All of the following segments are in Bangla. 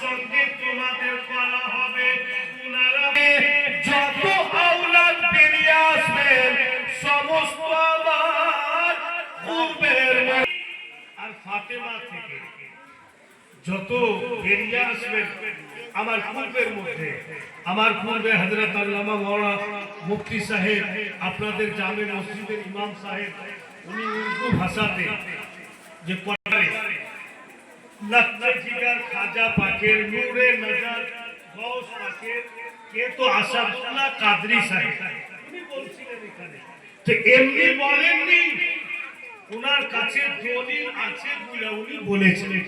সঙ্গে তোমাদের বলা হবে উনারা যত আওলাদ বেরিয়ে আসবেন সমস্ত আমার পূর্বের আর ফাতেমা থেকে যত বেরিয়ে আসবেন আমার পূর্বের মধ্যে আমার পূর্বে হযরত আল্লামা মাওলানা মুফতি সাহেব আপনাদের জামে মসজিদের ইমাম সাহেব উনি উর্দু ভাষাতে যে পড়ায় লখনৌ জিগার খাজা পাকের নূরে নজর গৌস পাকের কে তো আসাদুল্লাহ কাদরি সাহেব উনি বলছিলেন এখানে তো এমনি বলেননি উনার কাছে দলিল আছে বলে উনি বলেছিলেন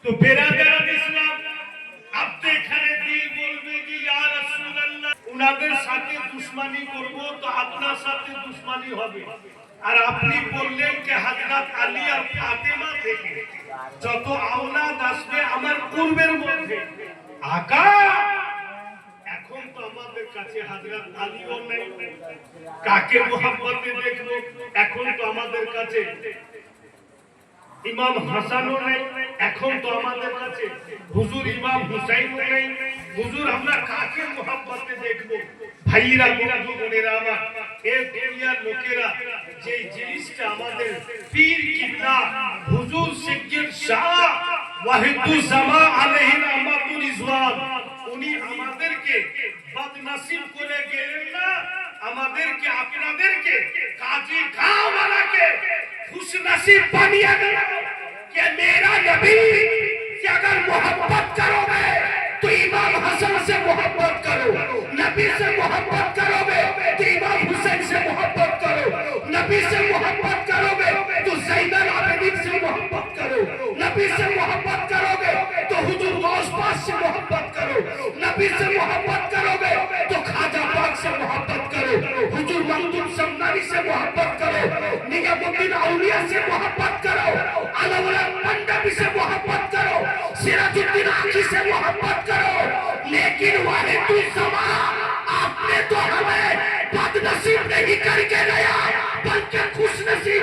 তো বেরাদার ইসলাম আপনি এখানে দিল বলবে যে ইয়া রাসূলুল্লাহ উনাদের সাথে দুশমনি করব তো আপনার সাথে দুশমনি হবে আর আপনি বললেন যে হযরত আলী আর ফাতেমা থেকে যত আওলাদ আসবে আমার পূর্বের মধ্যে আকা এখন তো আমাদের কাছে হযরত আলীও নেই কাকে মোহাম্মতে দেখবো এখন তো আমাদের কাছে ইমাম হাসানও নেই এখন তো আমাদের কাছে হুজুর ইমাম হুসাইনও নেই হুজুর আমরা কাকে মোহাম্মতে দেখবো ভাইরা বোনেরা আমার এই দুনিয়ার লোকেরা যে জিনিসটা আমাদের পীর কিবলা হুজুর সিদ্দিক শাহ ওয়াহিদুজ্জামান আলাইহি রাহমাতুল ইসলাম উনি আমাদেরকে বদনসিব করে গেলেন না আমাদেরকে আপনাদেরকে কাজী গাওয়ালাকে खुशनसीब बनिए कि मेरा नबी से अगर मोहब्बत करोगे तो इमाम हसन से मोहब्बत करो नबी से मोहब्बत करोगे तो इमाम हुसैन से मोहब्बत करो नबी से मोहब्बत करोगे तो ज़ैनुल आबिदीन से मोहब्बत करो नबी से मोहब्बत करोगे तो हुजूर गौस पाक से मोहब्बत करो नबी से मोहब्बत करोगे तो खाजा पाक से मोहब्बत करो हुजूर मखदूम समदानी से मोहब्बत करो निजामुद्दीन औलिया से मोहब्बत करो अलौला मंडपी से मोहब्बत करो सिराजुद्दीन आकी से मोहब्बत करो लेकिन वाहिदुज्जमान आपने तो हमें बदनसीब नहीं करके गया बल्कि खुशनसीब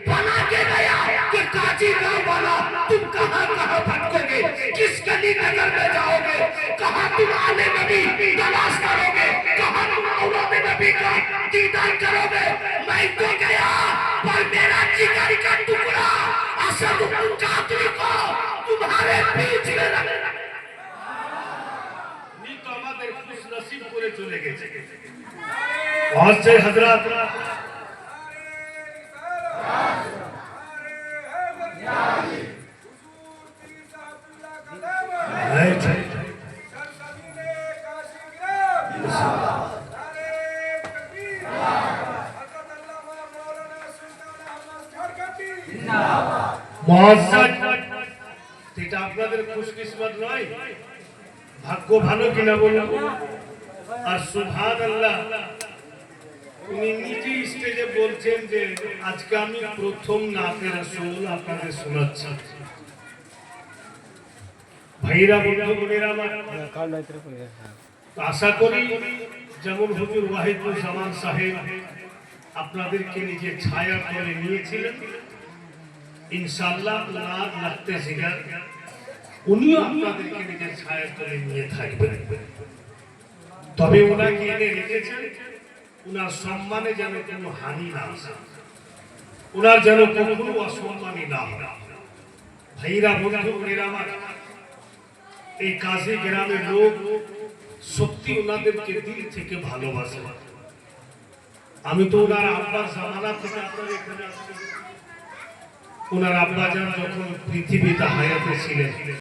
बना के गया कि काजी गाँववाला तुम कहाँ कहाँ भटकोगे किस गली नगर में जाओगे कहाँ तुम आले नबी तलाश करोगे कहाँ तुम औलादे नबी का दीदार करोगे मैं तो गया पर मेरा जिगर का टुकड़ा असदुल कादरी को तुम्हारे बीच में रखना नी तो हमारे खुश नसीब पूरे चले गए बहुत से हजरत আপনাদের খুশকিসমত নয় ভাগ্য ভালো কিনা বলুন আর সুবহানাল্লাহ উনি নিজে স্টেজে বলছেন যে আজকে আমি প্রথম নাতে রাসূল আপনাদের শোনাচ্ছি ভাইরা বোনেরা আমার আশা করি যেমন হুজুর ওয়াহিদুজ্জামান সাহেব আপনাদেরকে নিজে ছায়া করে নিয়েছিলেন ইনশাআল্লাহ ওনার লাগতে জিগার উনিও আপনাদেরকে নিজের ছায়া করে নিয়ে থাকবেন তবে ওনাকে এনে রেখেছেন ওনার সম্মানে যেন কোনো হানি না আসে ওনার যেন কোনো অসম্মানী না হয় ভাইরা বোনেরা আমার এই কাজী গ্রামের লোক সত্যি ওনাদেরকে দিল থেকে ভালোবাসে আমি তো ওনার আব্বার জামানা থেকে আপনার এখানে আসছি ওনার আব্বাজান যখন পৃথিবীতে হায়াতে ছিলেন